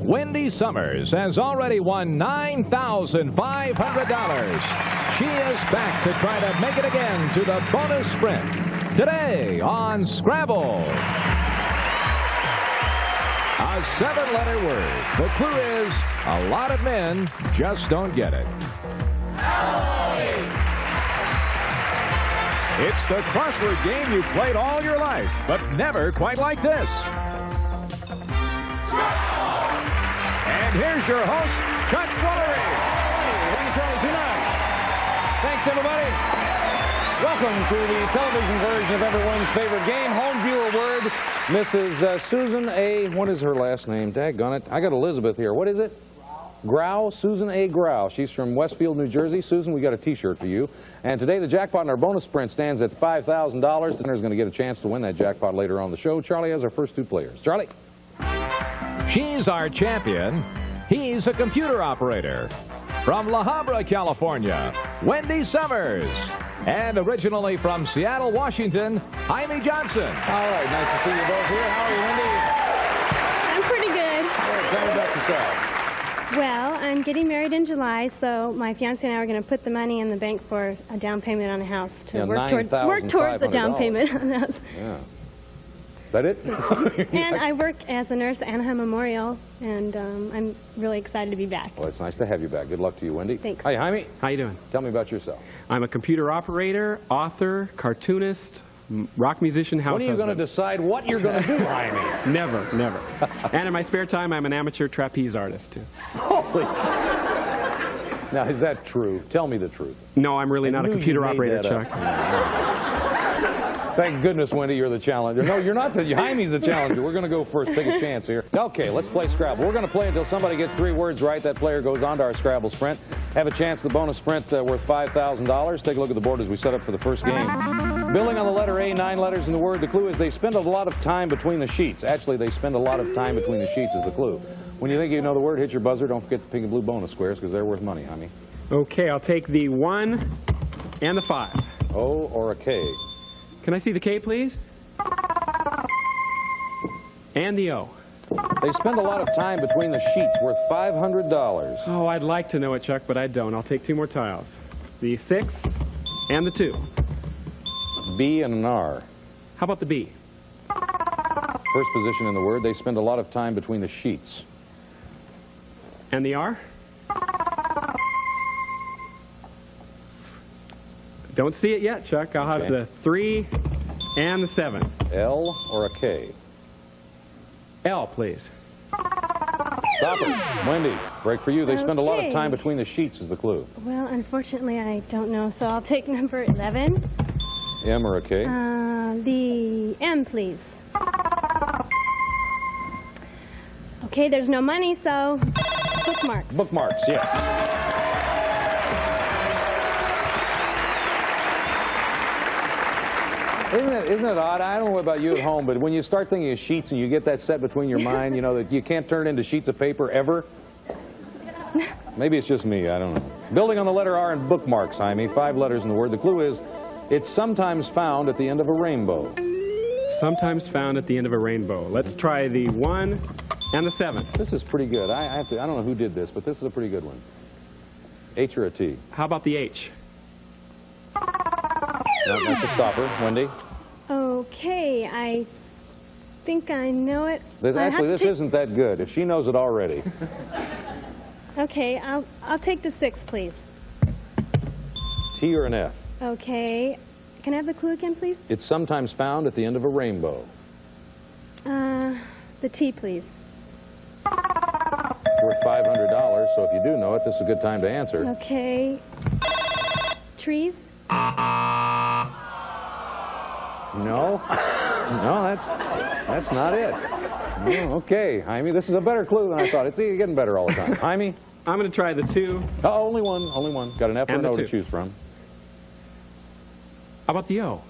Wendy Summers has already won $9,500. She is back to try to make it again to the bonus sprint. Today on Scrabble. A 7-letter word. The clue is a lot of men just don't get it. It's the crossword game you've played all your life, but never quite like this. And here's your host, Chuck Woolery. Hey, what are you trying tonight? Thanks, everybody. Welcome to the television version of everyone's favorite game, home viewer word. Mrs. Susan A. What is her last name? Daggone it. I got Elizabeth here. What is it? Grau. Susan A. Grau. She's from Westfield, New Jersey. Susan, we got a T-shirt for you. And today the jackpot in our bonus sprint stands at $5,000. The winner's going to get a chance to win that jackpot later on the show. Charlie has our first two players. Charlie. She's our champion. He's a computer operator. From La Habra, California, Wendy Summers. And originally from Seattle, Washington, Hymie Johnson. All right, nice to see you both here. How are you, Wendy? I'm pretty good. Tell me about yourself. Well, I'm getting married in July, so my fiancé and I are going to put the money in the bank for a down payment on a house to work towards a down payment on a house. Yeah. Is that it? And I work as a nurse at Anaheim Memorial, and I'm really excited to be back. Well, it's nice to have you back. Good luck to you, Wendy. Thanks. Hi, Hymie. How you doing? Tell me about yourself. I'm a computer operator, author, cartoonist, rock musician, house When are you going to decide what you're going to do, Hymie? Never, never. And in my spare time, I'm an amateur trapeze artist, too. Holy... Now, is that true? Tell me the truth. No, I'm really not a computer operator, Chuck. Thank goodness, Wendy, you're the challenger. No, you're not. Hymie's the challenger. We're going to go first. Take a chance here. Okay, let's play Scrabble. We're going to play until somebody gets 3 words right. That player goes on to our Scrabble sprint. Have a chance at the bonus sprint worth $5,000. Take a look at the board as we set up for the first game. Building on the letter A, 9 letters in the word. The clue is they spend a lot of time between the sheets. Actually, they spend a lot of time between the sheets is the clue. When you think you know the word, hit your buzzer. Don't forget the pink and blue bonus squares because they're worth money, Hymie. Okay, I'll take the 1 and the 5. O or a K? Can I see the K, please? And the O. They spend a lot of time between the sheets, worth $500. Oh, I'd like to know it, Chuck, but I don't. I'll take 2 more tiles. The 6 and the 2. B and an R. How about the B? First position in the word, they spend a lot of time between the sheets. And the R? Don't see it yet, Chuck. I'll have the 3 and the 7. L or a K? L, please. Stop it. Wendy, break for you. They spend a lot of time between the sheets is the clue. Well, unfortunately, I don't know, so I'll take number 11. M or a K? The M, please. Okay, there's no money, so bookmarks. Bookmarks, yes. Isn't it odd? I don't know about you at home, but when you start thinking of sheets and you get that set between your mind, you know, that you can't turn it into sheets of paper ever? Maybe it's just me. I don't know. Building on the letter R in bookmarks, Hymie. 5 letters in the word. The clue is it's sometimes found at the end of a rainbow. Sometimes found at the end of a rainbow. Let's try the 1 and the 7. This is pretty good. I don't know who did this, but this is a pretty good one. H or a T? How about the H? No, that's a stopper. Wendy? Okay, I think I know it. This isn't that good. If she knows it already. Okay, I'll take the 6, please. T or an F? Okay. Can I have the clue again, please? It's sometimes found at the end of a rainbow. The T, please. It's worth $500, so if you do know it, this is a good time to answer. Okay. Trees? No? No, that's not it. Oh, okay, Hymie, this is a better clue than I thought. It's getting better all the time. Hymie? I'm going to try the 2. Oh, only one. Got an F or an O to 2. choose from. How about the O?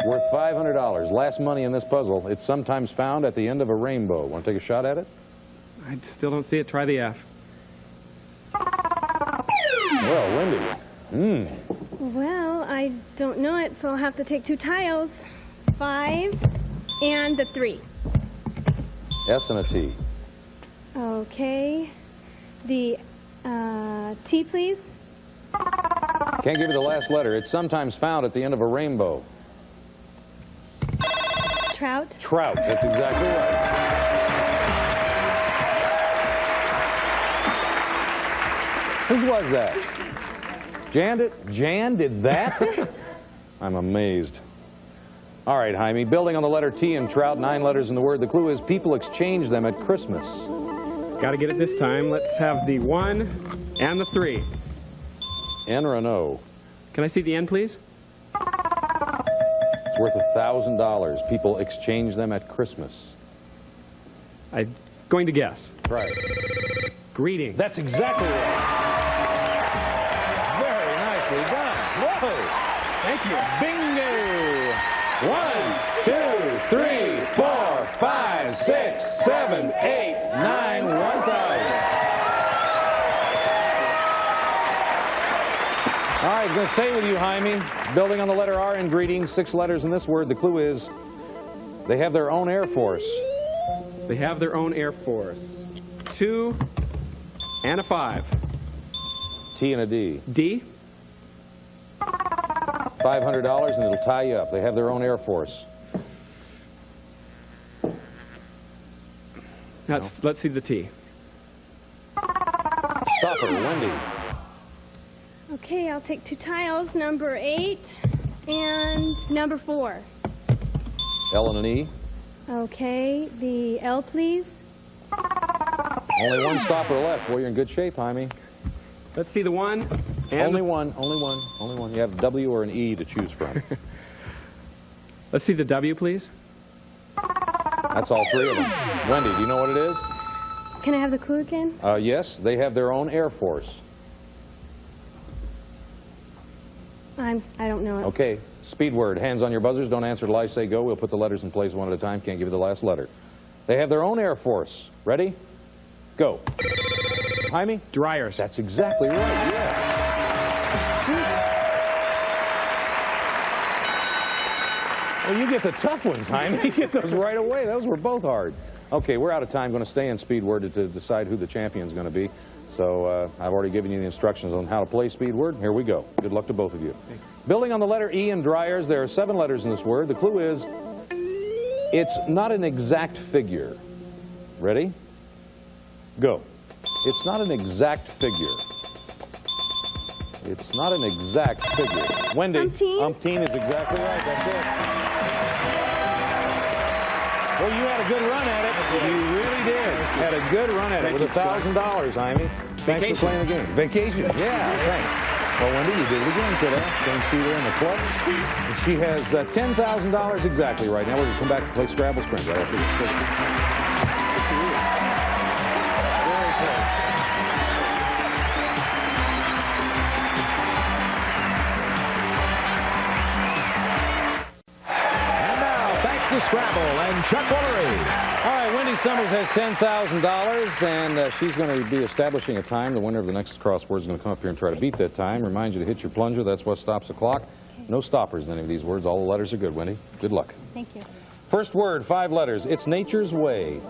Worth $500. Last money in this puzzle. It's sometimes found at the end of a rainbow. Want to take a shot at it? I still don't see it. Try the F. Well, Wendy. Well, I don't know it, so I'll have to take 2 tiles. 5 and the 3. S and a T. Okay. The T, please. Can't give you the last letter. It's sometimes found at the end of a rainbow. Trout. Trout. That's exactly right. Whose was that? Jan did that? I'm amazed. All right, Hymie. Building on the letter T in trout, 9 letters in the word. The clue is people exchange them at Christmas. Got to get it this time. Let's have the 1 and the 3. N or an O? Can I see the N, please? It's worth $1,000. People exchange them at Christmas. I'm going to guess. Right. Greeting. That's exactly right. Very nicely done. Whoa. Thank you. Bingo. 1, 2, 3, 4, 5, 6, 7, 8, 9, 1,000. All right, going to stay with you, Hymie. Building on the letter R in greeting, 6 letters in this word. The clue is they have their own Air Force. They have their own Air Force. 2 and a 5. T and a D. D. $500 and it'll tie you up. They have their own Air Force. Let's see the T. Stopper, Wendy. Okay, I'll take 2 tiles, number 8 and number 4. L and an E. Okay, the L, please. Only 1 stopper left. Boy, you're in good shape, Hymie. Let's see the 1. And only one. You have a W or an E to choose from. Let's see the W, please. That's all 3 of them. Wendy, do you know what it is? Can I have the clue again? Yes, they have their own Air Force. I don't know it. Okay, speed word. Hands on your buzzers. Don't answer till I say go. We'll put the letters in place one at a time. Can't give you the last letter. They have their own Air Force. Ready? Go. Hymie? Dryers. That's exactly right, yes. Well, you get the tough ones, Hymie. You get those right away. Those were both hard. Okay, we're out of time. Going to stay in speed word to decide who the champion's going to be. So I've already given you the instructions on how to play speed word. Here we go. Good luck to both of you. Building on the letter E in dryers, there are 7 letters in this word. The clue is it's not an exact figure. Ready? Go. It's not an exact figure. It's not an exact figure. Wendy. Umpteen is exactly right. That's it. Well, you had a good run at it. You really did. Had a good run at it with $1,000, Hymie. Thanks for playing the game. Vacation. Yeah, thanks. Well, Wendy, you did it again today. Same shooter in the clutch. And she has $10,000 exactly right now. We're going to come back and play Scrabble Sprint right after this. Very close. And now, thanks to Scrabble and Chuck Woolery. All right, Wendy Summers has $10,000, and she's going to be establishing a time. The winner of the next crossword is going to come up here and try to beat that time. Remind you to hit your plunger. That's what stops the clock. Okay. No stoppers in any of these words. All the letters are good, Wendy. Good luck. Thank you. First word, 5 letters. It's nature's way.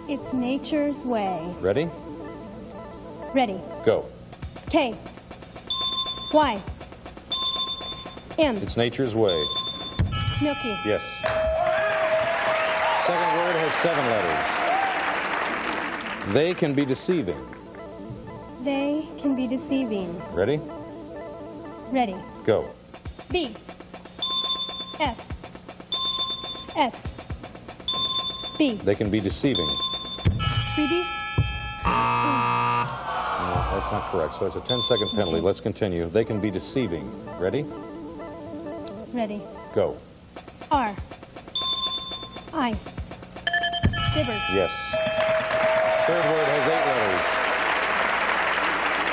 It's nature's way. Ready? Ready. Go. K. Y. M. It's nature's way. Milky. Yes. Second word has 7 letters. They can be deceiving. They can be deceiving. Ready? Ready. Go. B. S. S. B. They can be deceiving. Freebie? No, that's not correct. So it's a 10-second penalty. Let's continue. They can be deceiving. Ready? Ready. Go. R. I. Gibbers. Yes. Third word has 8 letters.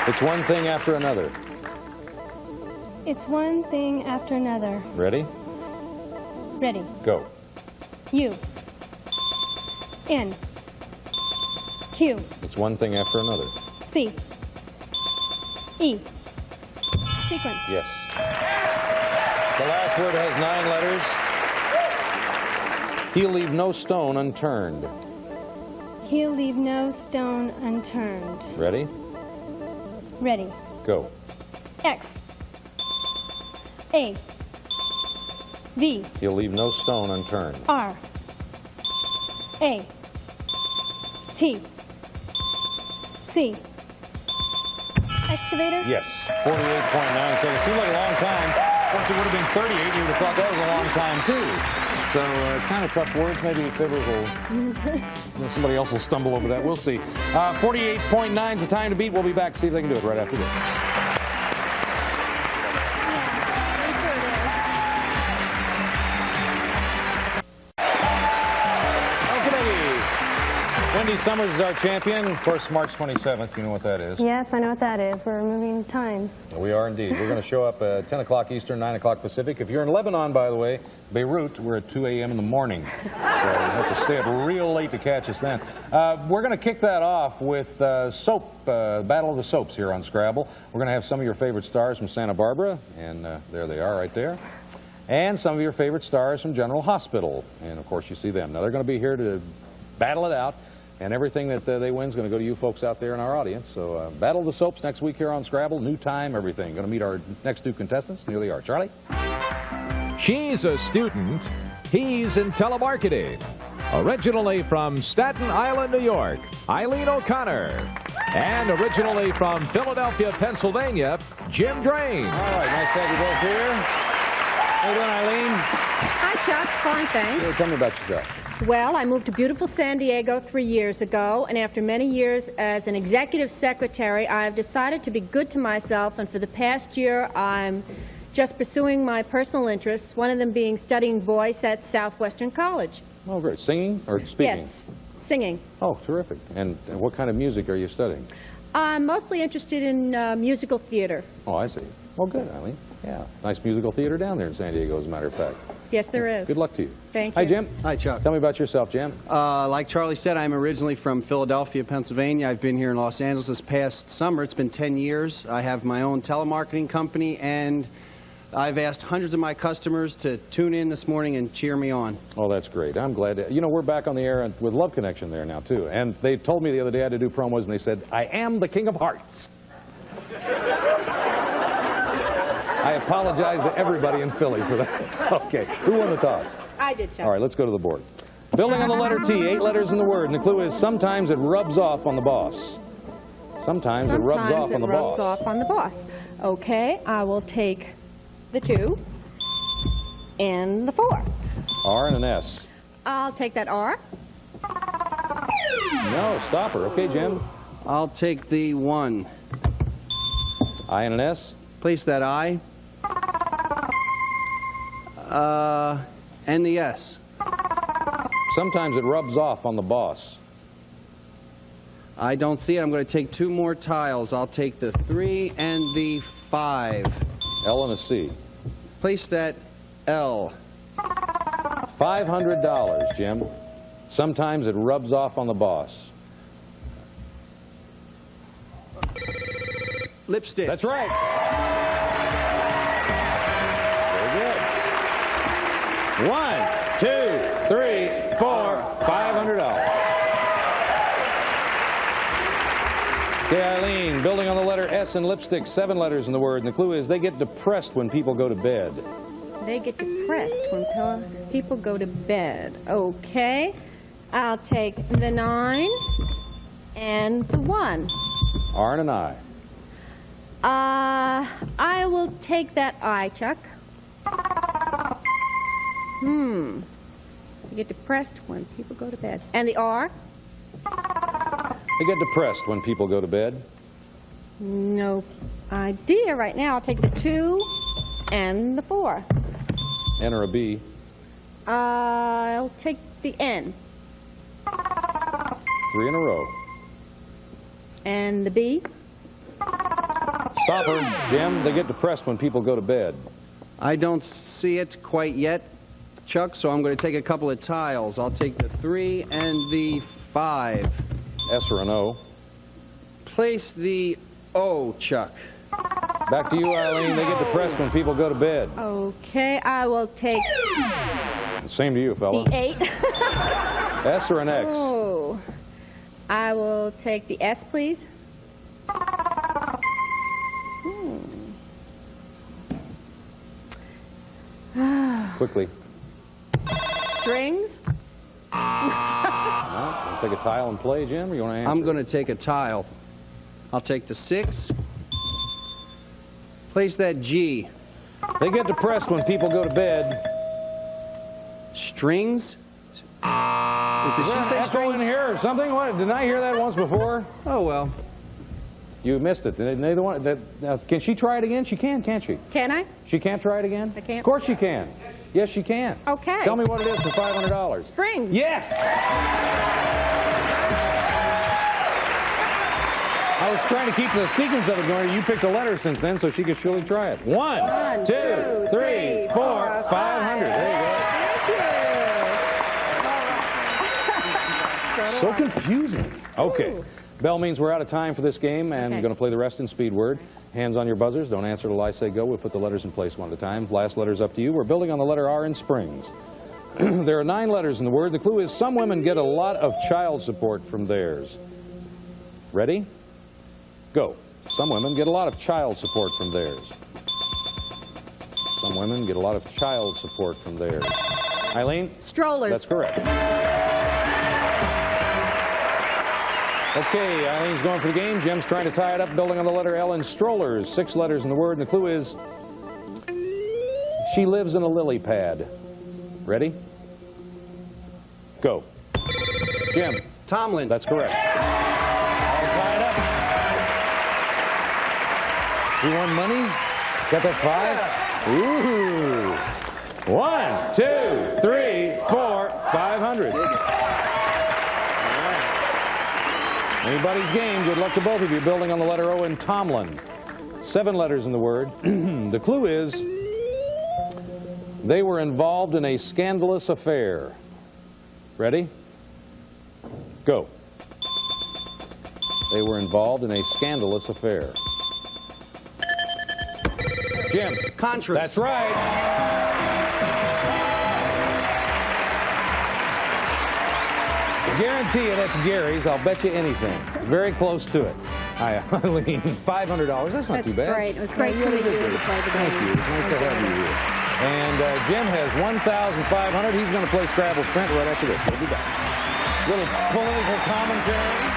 It's one thing after another. It's one thing after another. Ready? Ready. Go. U. N. Q. It's one thing after another. C. E. Sequence. Yes. The last word has 9 letters. He'll leave no stone unturned. He'll leave no stone unturned. Ready? Ready. Go. X. A. V. He'll leave no stone unturned. R. A. T. C. Excavator? Yes. 48.9 seconds. Seemed like a long time. Of course, it would have been 38. You would have thought that was a long time, too. So, kind of tough words. Maybe Fibbers will... somebody else will stumble over that. We'll see. 48.9 is the time to beat. We'll be back to see if they can do it right after this. Wendy Summers is our champion. Of course, March 27th. You know what that is. Yes, I know what that is. We're moving time. We are indeed. We're going to show up at 10 o'clock Eastern, 9 o'clock Pacific. If you're in Lebanon, by the way, Beirut, we're at 2 a.m. in the morning. So you have to stay up real late to catch us then. We're going to kick that off with soap, Battle of the Soaps here on Scrabble. We're going to have some of your favorite stars from Santa Barbara, and there they are right there. And some of your favorite stars from General Hospital. And, of course, you see them. Now, they're going to be here to battle it out. And everything that they win is going to go to you folks out there in our audience. So Battle of the Soaps next week here on Scrabble. New time, everything. Going to meet our next two contestants. Here they are. Charlie? She's a student. He's in telemarketing. Originally from Staten Island, New York, Eileen O'Connor. And originally from Philadelphia, Pennsylvania, Jim Drain. All right. Nice to have you both here. How you doing, Eileen? Hi, Chuck. Fine, thanks. Hey, tell me about yourself. Well, I moved to beautiful San Diego 3 years ago, and after many years as an executive secretary, I've decided to be good to myself, and for the past year, I'm just pursuing my personal interests, one of them being studying voice at Southwestern College. Oh, great. Singing or speaking? Yes, singing. Oh, terrific. And what kind of music are you studying? I'm mostly interested in musical theater. Oh, I see. Well, good, Eileen. Yeah. Nice musical theater down there in San Diego, as a matter of fact. Yes, there is. Good luck to you. Thank you. Hi, Jim. Hi, Chuck. Tell me about yourself, Jim. Like Charlie said, I'm originally from Philadelphia, Pennsylvania. I've been here in Los Angeles this past summer. It's been 10 years. I have my own telemarketing company, and I've asked hundreds of my customers to tune in this morning and cheer me on. Oh, that's great. I'm glad. You know, we're back on the air with Love Connection there now, too. And they told me the other day I had to do promos, and they said, I am the King of Hearts. I apologize to everybody in Philly for that. Okay. Who won the toss? I did, Chuck. All right, let's go to the board. Building on the letter T, 8 letters in the word. And the clue is sometimes it rubs off on the boss. Sometimes it rubs off on the boss. Sometimes it rubs off on the boss. Okay, I will take the 2 and the 4. R and an S. I'll take that R. No, stop her. Okay, Jim. I'll take the 1. I and an S. Place that I. And the S. Sometimes it rubs off on the boss. I don't see it. I'm going to take 2 more tiles. I'll take the 3 and the 5. L and a C. Place that L. $500, Jim. Sometimes it rubs off on the boss. Lipstick. That's right. Very good. 1, 2, 3, 4, $500. Okay, Eileen, building on the letter S and lipstick, 7 letters in the word, and the clue is they get depressed when people go to bed. They get depressed when people go to bed. Okay, I'll take the 9 and the 1. R and an I. I will take that I, Chuck. They get depressed when people go to bed. And the R? They get depressed when people go to bed. No idea right now. I'll take the 2 and the 4. N or a B. I'll take the N. 3 in a row. And the B? Stop her, Jim. They get depressed when people go to bed. I don't see it quite yet, Chuck, so I'm going to take a couple of tiles. I'll take the 3 and the 5. S or an O. Place the O, Chuck. Back to you, Eileen. They get depressed when people go to bed. Okay, I will take Same to you, fella. The 8. S or an X? Oh. I will take the S, please. Quickly. Strings. Well, take a tile and play, Jim, or you want to answer? I'm going to take a tile. I'll take the 6. Place that G. They get depressed when people go to bed. Strings? Did Is she say echo strings? in here or something? What? Didn't I hear that once before? Oh, well. You missed it. Neither one. Can she try it again? She can, can't she? Can I? She can't try it again? I can't. Of course she can. Yes, she can. Okay. Tell me what it is for $500. Strings. Yes! I was trying to keep the sequence of it going. You picked a letter since then, so she could surely try it. 1, 2, 3, 4, 500. There you go. So confusing. Okay. Ooh. Bell means we're out of time for this game, and we're going to play the rest in speed word. Hands on your buzzers. Don't answer till I say go. We'll put the letters in place one at a time. Last letter's up to you. We're building on the letter R in Springs. There are 9 letters in the word. The clue is some women get a lot of child support from theirs. Ready? Go. Some women get a lot of child support from theirs. Some women get a lot of child support from theirs. Eileen? Strollers. That's correct. Okay, Eileen's going for the game. Jim's trying to tie it up, building on the letter L in strollers. 6 letters in the word, and the clue is she lives in a lily pad. Ready? Go. Jim. Tomlin. That's correct. All tied up. You won money? Got that 5? Ooh. 1, 2, 3, 4, 500. Anybody's game. Good luck to both of you. Building on the letter O in Tomlin. 7 letters in the word. The clue is they were involved in a scandalous affair. Ready? Go. They were involved in a scandalous affair. Jim. Contras. That's right. Guarantee you that's Gary's. I'll bet you anything. Very close to it. Hi, Eileen. $500. That's not too bad. That's great. It was great to meet you. Thank you. It's nice to have you here. And Jim has $1,500. He's going to play Scrabble Sprint right after this. We'll be back. Little political commentary.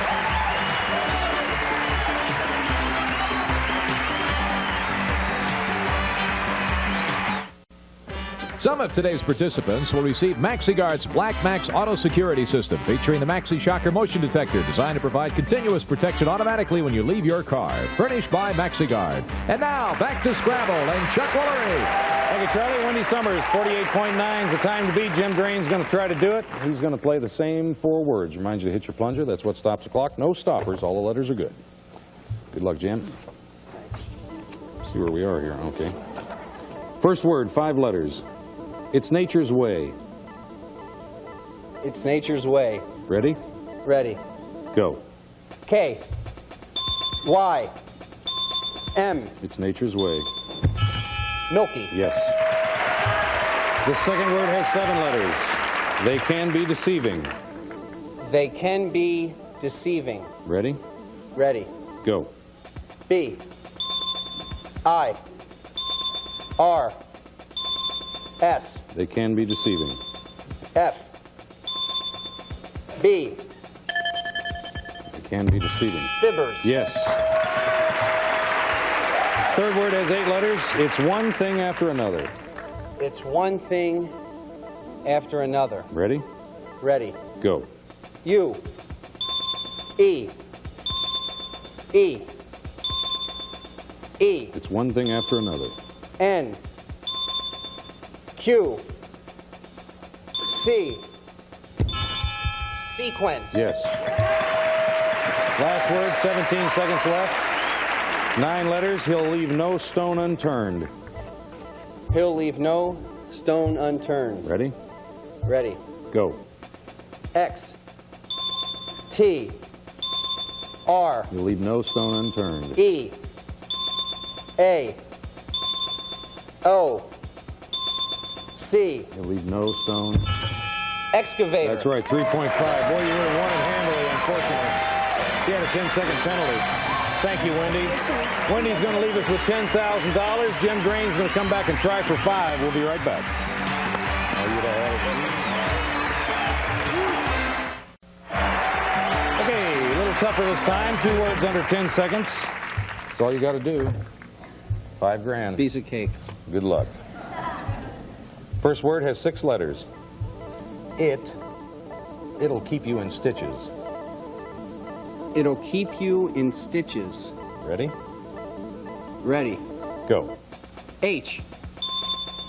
Some of today's participants will receive MaxiGuard's Black Max Auto Security System, featuring the Maxi Shocker motion detector, designed to provide continuous protection automatically when you leave your car. Furnished by MaxiGuard. And now, back to Scrabble and Chuck Woolery. Thank you, Charlie. Wendy Summers, 48.9 is the time to beat. Jim Drain's going to try to do it. He's going to play the same 4 words. Reminds you to hit your plunger. That's what stops the clock. No stoppers. All the letters are good. Good luck, Jim. See where we are here. Okay. First word, 5 letters. It's nature's way. It's nature's way. Ready? Ready. Go. K. Y. M. It's nature's way. Milky. Yes. The second word has 7 letters. They can be deceiving. They can be deceiving. Ready? Ready. Go. B. I. R. S. They can be deceiving. F. B. They can be deceiving. Fibbers. Yes. Third word has 8 letters. It's one thing after another. It's one thing after another. Ready? Ready. Go. U. E. E. E. It's one thing after another. N. Q. C. Sequence. Yes. Last word, 17 seconds left. 9 letters. He'll leave no stone unturned. He'll leave no stone unturned. Ready? Ready. Go. X. T. R. He'll leave no stone unturned. E. A. O. C. You leave no stone. Excavator. That's right, 3.5. Boy, you would have won it handily, unfortunately. She had a 10-second penalty. Thank you, Wendy. Wendy's going to leave us with $10,000. Jim Green's going to come back and try for 5. We'll be right back. Okay, a little tougher this time. 2 words under 10 seconds. That's all you got to do. 5 grand. Piece of cake. Good luck. First word has 6 letters. It'll keep you in stitches. It'll keep you in stitches. Ready? Ready. Go. H.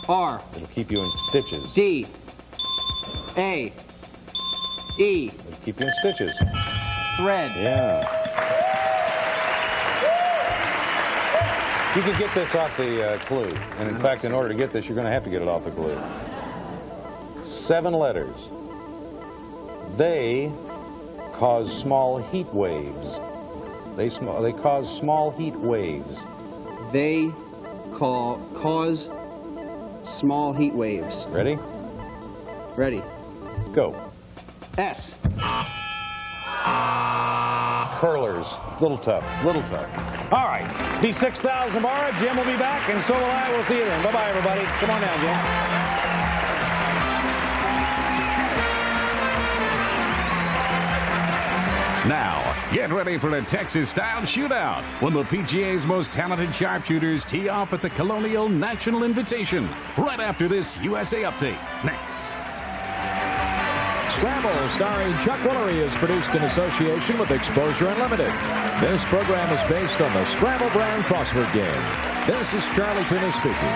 R. It'll keep you in stitches. D. A. E. It'll keep you in stitches. Thread. Yeah. You can get this off the clue. And in fact, in order to get this, you're going to have to get it off the clue. 7 letters. They cause small heat waves. They cause small heat waves. They cause small heat waves. Ready? Ready. Go. S. Curlers. Little tough. Little tough. All right. Be 6,000 tomorrow. Jim will be back, and so will I. We'll see you then. Bye-bye, everybody. Come on down, Jim. Now, get ready for a Texas-style shootout when the PGA's most talented sharpshooters tee off at the Colonial National Invitation right after this USA Update. Next. Scrabble, starring Chuck Woolery, is produced in association with Exposure Unlimited. This program is based on the Scrabble brand crossword game. This is Charlie Tuna speaking.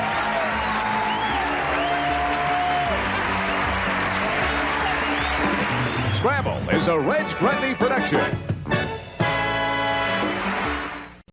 Scrabble is a Reg Grundy production.